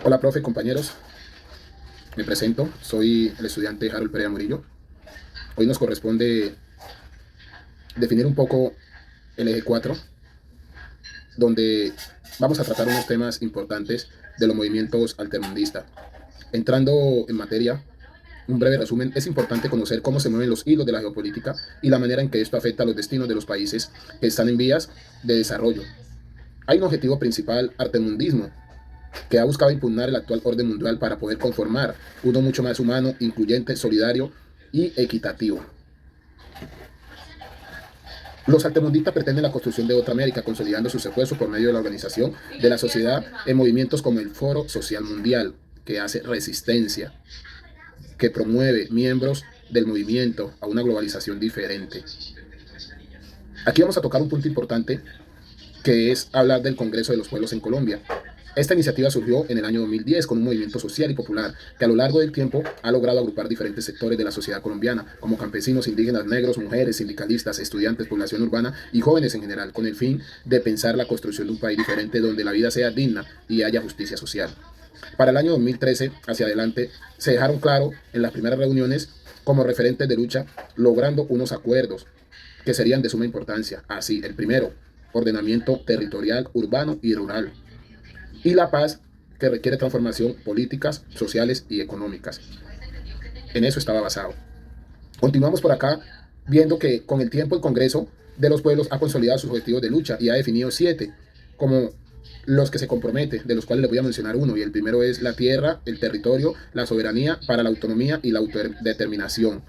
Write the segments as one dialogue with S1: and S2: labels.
S1: Hola, profe, compañeros. Me presento. Soy el estudiante Harold Pereira Murillo. Hoy nos corresponde definir un poco el eje 4, donde vamos a tratar unos temas importantes de los movimientos altermundistas. Entrando en materia, un breve resumen: es importante conocer cómo se mueven los hilos de la geopolítica y la manera en que esto afecta a los destinos de los países que están en vías de desarrollo. Hay un objetivo principal: altermundismo, que ha buscado impugnar el actual orden mundial para poder conformar uno mucho más humano, incluyente, solidario y equitativo. Los altermundistas pretenden la construcción de otra América, consolidando sus esfuerzos por medio de la organización de la sociedad en movimientos como el Foro Social Mundial, que hace resistencia, que promueve miembros del movimiento a una globalización diferente. Aquí vamos a tocar un punto importante, que es hablar del Congreso de los Pueblos en Colombia. Esta iniciativa surgió en el año 2010 con un movimiento social y popular que a lo largo del tiempo ha logrado agrupar diferentes sectores de la sociedad colombiana, como campesinos, indígenas, negros, mujeres, sindicalistas, estudiantes, población urbana y jóvenes en general, con el fin de pensar la construcción de un país diferente donde la vida sea digna y haya justicia social. Para el año 2013 hacia adelante se dejaron claro en las primeras reuniones como referentes de lucha, logrando unos acuerdos que serían de suma importancia. Así, el primero: ordenamiento territorial, urbano y rural, y la paz, que requiere transformación políticas, sociales y económicas. En eso estaba basado. Continuamos por acá viendo que con el tiempo el Congreso de los Pueblos ha consolidado sus objetivos de lucha y ha definido 7 como los que se compromete, de los cuales les voy a mencionar uno, y el primero es la tierra, el territorio, la soberanía para la autonomía y la autodeterminación.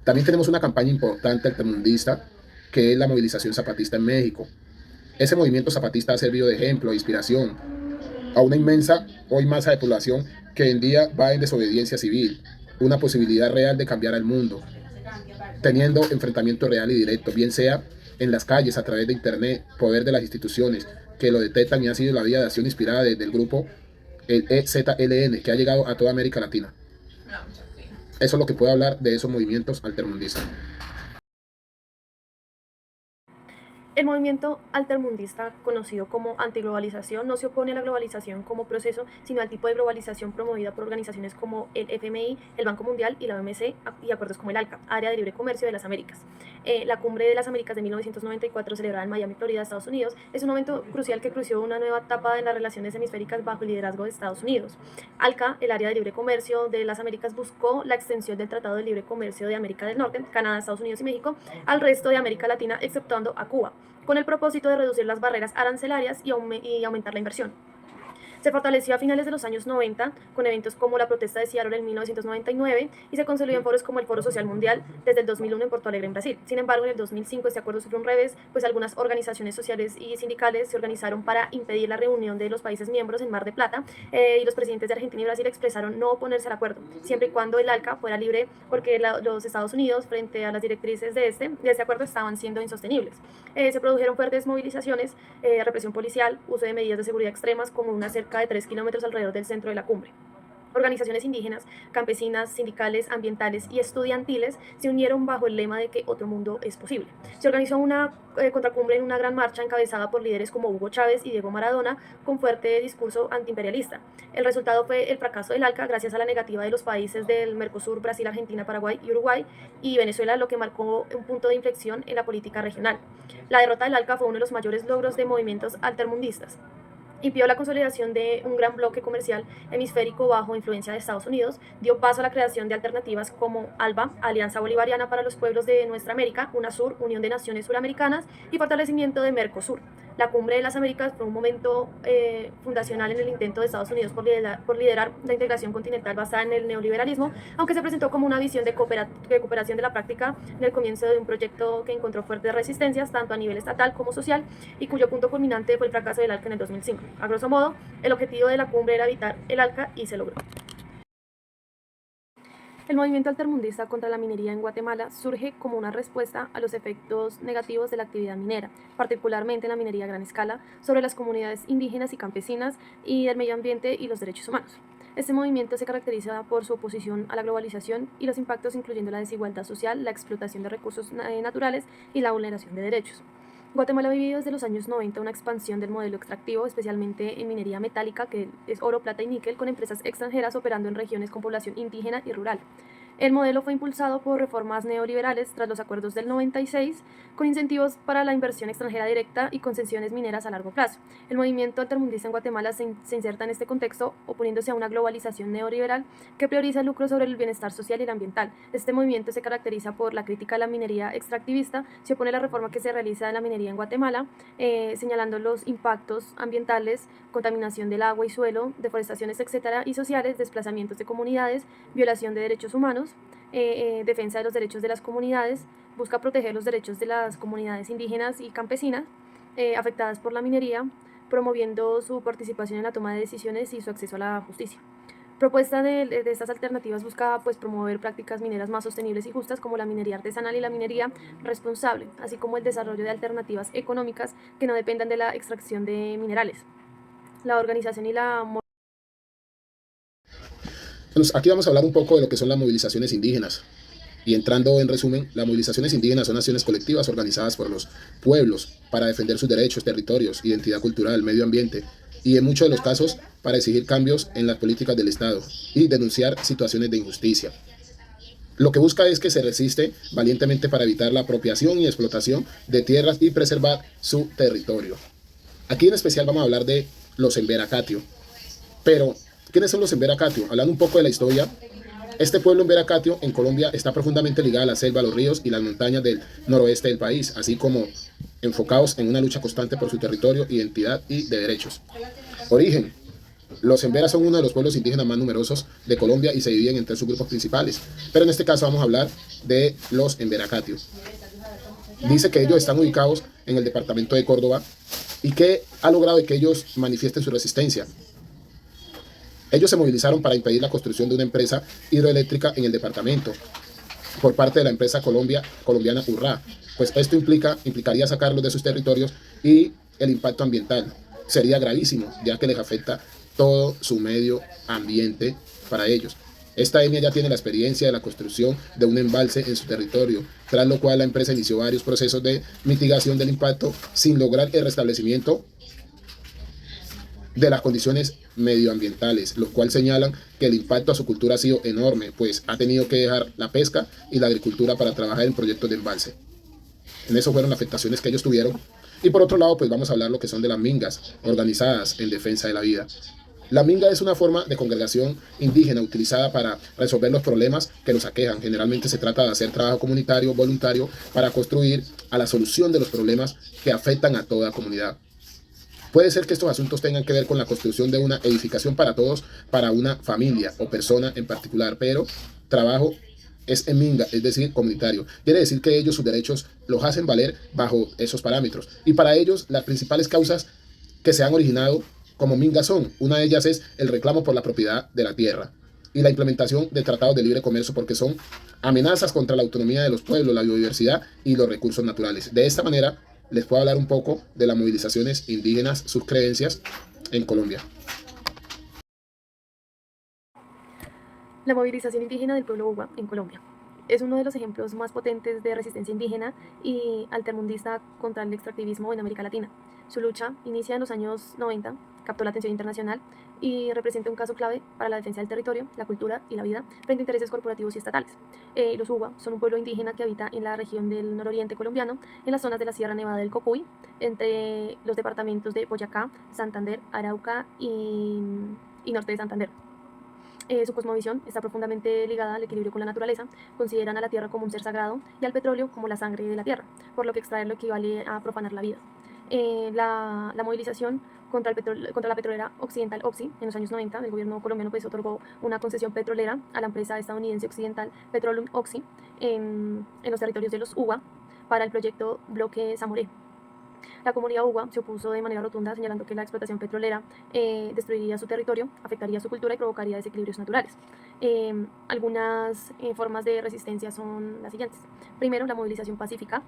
S1: También tenemos una campaña importante altermundista, que es la movilización zapatista en México. Ese movimiento zapatista ha servido de ejemplo e inspiración a una inmensa hoy masa de población que en día va en desobediencia civil, una posibilidad real de cambiar al mundo, teniendo enfrentamiento real y directo, bien sea en las calles, a través de internet, poder de las instituciones que lo detectan, y ha sido la vía de acción inspirada desde el grupo el EZLN, que ha llegado a toda América Latina. Eso es lo que puedo hablar de esos movimientos altermundistas.
S2: El movimiento altermundista, conocido como antiglobalización, no se opone a la globalización como proceso, sino al tipo de globalización promovida por organizaciones como el FMI, el Banco Mundial y la OMC, y acuerdos como el ALCA, Área de Libre Comercio de las Américas. La Cumbre de las Américas de 1994, celebrada en Miami, Florida, Estados Unidos, es un momento crucial que crució una nueva etapa en las relaciones hemisféricas bajo el liderazgo de Estados Unidos. ALCA, el Área de Libre Comercio de las Américas, buscó la extensión del Tratado de Libre Comercio de América del Norte, Canadá, Estados Unidos y México, al resto de América Latina, exceptuando a Cuba, con el propósito de reducir las barreras arancelarias y aumentar la inversión. Se fortaleció a finales de los años 90 con eventos como la protesta de Seattle en 1999 y se consolidó en foros como el Foro Social Mundial desde el 2001 en Porto Alegre, en Brasil. Sin embargo, en el 2005 este acuerdo sufrió un revés, pues algunas organizaciones sociales y sindicales se organizaron para impedir la reunión de los países miembros en Mar de Plata, y los presidentes de Argentina y Brasil expresaron no oponerse al acuerdo, siempre y cuando el ALCA fuera libre, porque los Estados Unidos, frente a las directrices de este acuerdo, estaban siendo insostenibles. Se produjeron fuertes movilizaciones, represión policial, uso de medidas de seguridad extremas, como una cerca de 3 kilómetros alrededor del centro de la cumbre. Organizaciones indígenas, campesinas, sindicales, ambientales y estudiantiles se unieron bajo el lema de que otro mundo es posible. Se organizó una contracumbre en una gran marcha encabezada por líderes como Hugo Chávez y Diego Maradona, con fuerte discurso antiimperialista. El resultado fue el fracaso del ALCA gracias a la negativa de los países del Mercosur, Brasil, Argentina, Paraguay y Uruguay y Venezuela, lo que marcó un punto de inflexión en la política regional. La derrota del ALCA fue uno de los mayores logros de movimientos altermundistas. Impidió la consolidación de un gran bloque comercial hemisférico bajo influencia de Estados Unidos, dio paso a la creación de alternativas como ALBA, Alianza Bolivariana para los Pueblos de Nuestra América, UNASUR, Unión de Naciones Suramericanas, y fortalecimiento de Mercosur. La Cumbre de las Américas fue un momento fundacional en el intento de Estados Unidos por liderar la integración continental basada en el neoliberalismo, aunque se presentó como una visión de cooperación de la práctica en el comienzo de un proyecto que encontró fuertes resistencias, tanto a nivel estatal como social, y cuyo punto culminante fue el fracaso del ALCA en el 2005. A grosso modo, el objetivo de la cumbre era evitar el ALCA y se logró. El movimiento altermundista contra la minería en Guatemala surge como una respuesta a los efectos negativos de la actividad minera, particularmente en la minería a gran escala, sobre las comunidades indígenas y campesinas y el medio ambiente y los derechos humanos. Este movimiento se caracteriza por su oposición a la globalización y los impactos, incluyendo la desigualdad social, la explotación de recursos naturales y la vulneración de derechos. Guatemala ha vivido desde los años 90 una expansión del modelo extractivo, especialmente en minería metálica, que es oro, plata y níquel, con empresas extranjeras operando en regiones con población indígena y rural. El modelo fue impulsado por reformas neoliberales tras los acuerdos del 96, con incentivos para la inversión extranjera directa y concesiones mineras a largo plazo. El movimiento altermundista en Guatemala se inserta en este contexto, oponiéndose a una globalización neoliberal que prioriza el lucro sobre el bienestar social y el ambiental. Este movimiento se caracteriza por la crítica a la minería extractivista, se opone a la reforma que se realiza en la minería en Guatemala, señalando los impactos ambientales, contaminación del agua y suelo, deforestaciones, etcétera, y sociales, desplazamientos de comunidades, violación de derechos humanos, defensa de los derechos de las comunidades, busca proteger los derechos de las comunidades indígenas y campesinas afectadas por la minería, promoviendo su participación en la toma de decisiones y su acceso a la justicia. Propuesta de estas alternativas busca pues, promover prácticas mineras más sostenibles y justas como la minería artesanal y la minería responsable, así como el desarrollo de alternativas económicas que no dependan de la extracción de minerales. La organización y la
S1: Entonces, aquí vamos a hablar un poco de lo que son las movilizaciones indígenas. Y entrando en resumen, las movilizaciones indígenas son acciones colectivas organizadas por los pueblos para defender sus derechos, territorios, identidad cultural, medio ambiente y en muchos de los casos para exigir cambios en las políticas del Estado y denunciar situaciones de injusticia. Lo que busca es que se resiste valientemente para evitar la apropiación y explotación de tierras y preservar su territorio. Aquí en especial vamos a hablar de los Emberacatio. Pero, ¿quiénes son los Emberacatio? Hablando un poco de la historia, este pueblo Emberacatio en Colombia está profundamente ligado a la selva, los ríos y las montañas del noroeste del país, así como enfocados en una lucha constante por su territorio, identidad y de derechos. Origen. Los Emberas son uno de los pueblos indígenas más numerosos de Colombia y se dividen en tres subgrupos principales. Pero en este caso vamos a hablar de los Emberacatio. Dice que ellos están ubicados en el departamento de Córdoba y que ha logrado que ellos manifiesten su resistencia. Ellos se movilizaron para impedir la construcción de una empresa hidroeléctrica en el departamento por parte de la empresa colombiana Urrá, pues esto implicaría sacarlos de sus territorios y el impacto ambiental sería gravísimo, ya que les afecta todo su medio ambiente para ellos. Esta etnia ya tiene la experiencia de la construcción de un embalse en su territorio, tras lo cual la empresa inició varios procesos de mitigación del impacto sin lograr el restablecimiento de las condiciones medioambientales, los cuales señalan que el impacto a su cultura ha sido enorme, pues ha tenido que dejar la pesca y la agricultura para trabajar en proyectos de embalse. En eso fueron las afectaciones que ellos tuvieron. Y por otro lado, pues vamos a hablar lo que son de las mingas, organizadas en defensa de la vida. La minga es una forma de congregación indígena utilizada para resolver los problemas que los aquejan. Generalmente se trata de hacer trabajo comunitario, voluntario, para construir a la solución de los problemas que afectan a toda comunidad. Puede ser que estos asuntos tengan que ver con la construcción de una edificación para todos, para una familia o persona en particular, pero trabajo es en minga, es decir, comunitario. Quiere decir que ellos sus derechos los hacen valer bajo esos parámetros. Y para ellos las principales causas que se han originado como minga son, una de ellas es el reclamo por la propiedad de la tierra y la implementación de tratados de libre comercio porque son amenazas contra la autonomía de los pueblos, la biodiversidad y los recursos naturales. De esta manera les puedo hablar un poco de las movilizaciones indígenas, sus creencias en Colombia.
S2: La movilización indígena del pueblo Uwa en Colombia es uno de los ejemplos más potentes de resistencia indígena y altermundista contra el extractivismo en América Latina. Su lucha inicia en los años 90, captó la atención internacional y representa un caso clave para la defensa del territorio, la cultura y la vida frente a intereses corporativos y estatales. Los Uwa son un pueblo indígena que habita en la región del nororiente colombiano, en las zonas de la Sierra Nevada del Cocuy, entre los departamentos de Boyacá, Santander, Arauca y norte de Santander. Su cosmovisión está profundamente ligada al equilibrio con la naturaleza, consideran a la tierra como un ser sagrado y al petróleo como la sangre de la tierra, por lo que extraerlo equivale a profanar la vida. La movilización contra la petrolera occidental Oxy en los años 90, el gobierno colombiano pues otorgó una concesión petrolera a la empresa estadounidense occidental Petroleum Oxy en los territorios de los Uwa para el proyecto Bloque Zamoré. La comunidad Uwa se opuso de manera rotunda, señalando que la explotación petrolera destruiría su territorio, afectaría su cultura y provocaría desequilibrios naturales. Algunas formas de resistencia son las siguientes. Primero, la movilización pacífica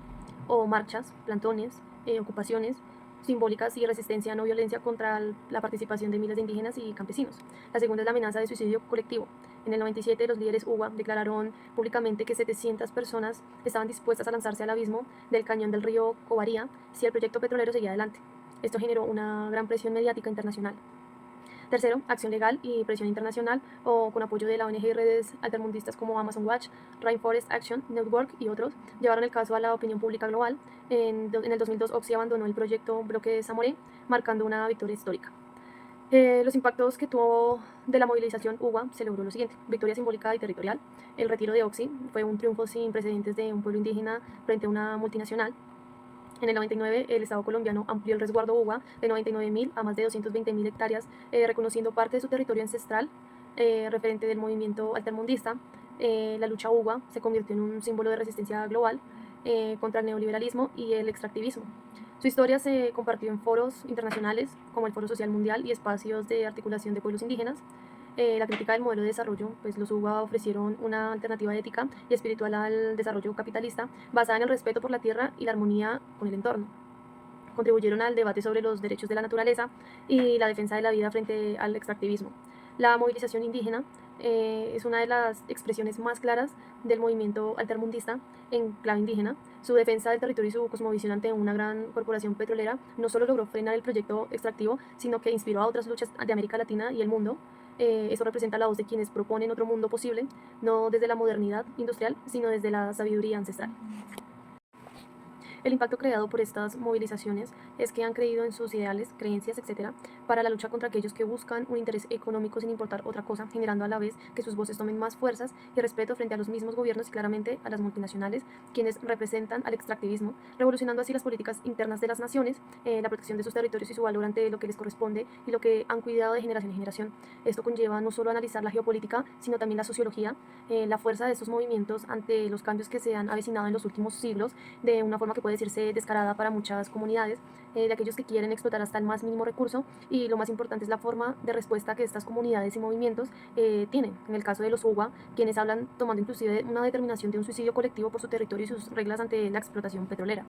S2: o marchas, plantones, ocupaciones, simbólicas y resistencia a no violencia contra la participación de miles de indígenas y campesinos. La segunda es la amenaza de suicidio colectivo. En el 97 los líderes UWA declararon públicamente que 700 personas estaban dispuestas a lanzarse al abismo del cañón del río Covaría si el proyecto petrolero seguía adelante. Esto generó una gran presión mediática internacional. Tercero, acción legal y presión internacional o con apoyo de la ONG y redes altermundistas como Amazon Watch, Rainforest Action Network y otros, llevaron el caso a la opinión pública global. En el 2002, Oxy abandonó el proyecto Bloque de Zamoré, marcando una victoria histórica. Los impactos que tuvo de la movilización UWA se logró lo siguiente: victoria simbólica y territorial. El retiro de Oxy fue un triunfo sin precedentes de un pueblo indígena frente a una multinacional. En el 99, el Estado colombiano amplió el resguardo UWA de 99.000 a más de 220.000 hectáreas, reconociendo parte de su territorio ancestral, referente del movimiento altermundista. La lucha UWA se convirtió en un símbolo de resistencia global contra el neoliberalismo y el extractivismo. Su historia se compartió en foros internacionales como el Foro Social Mundial y espacios de articulación de pueblos indígenas. La crítica del modelo de desarrollo, pues los UBA ofrecieron una alternativa ética y espiritual al desarrollo capitalista basada en el respeto por la tierra y la armonía con el entorno. Contribuyeron al debate sobre los derechos de la naturaleza y la defensa de la vida frente al extractivismo. La movilización indígena es una de las expresiones más claras del movimiento altermundista en clave indígena. Su defensa del territorio y su cosmovisión ante una gran corporación petrolera no solo logró frenar el proyecto extractivo, sino que inspiró a otras luchas de América Latina y el mundo. Eso representa la voz de quienes proponen otro mundo posible, no desde la modernidad industrial, sino desde la sabiduría ancestral. El impacto creado por estas movilizaciones es que han creído en sus ideales, creencias, etc., para la lucha contra aquellos que buscan un interés económico sin importar otra cosa, generando a la vez que sus voces tomen más fuerzas y respeto frente a los mismos gobiernos y claramente a las multinacionales, quienes representan al extractivismo, revolucionando así las políticas internas de las naciones, la protección de sus territorios y su valor ante lo que les corresponde y lo que han cuidado de generación en generación. Esto conlleva no solo analizar la geopolítica, sino también la sociología, la fuerza de estos movimientos ante los cambios que se han avecinado en los últimos siglos, de una forma que puede decirse descarada para muchas comunidades, de aquellos que quieren explotar hasta el más mínimo recurso, y lo más importante es la forma de respuesta que estas comunidades y movimientos tienen. En el caso de los UWA, quienes hablan tomando inclusive una determinación de un suicidio colectivo por su territorio y sus reglas ante la explotación petrolera.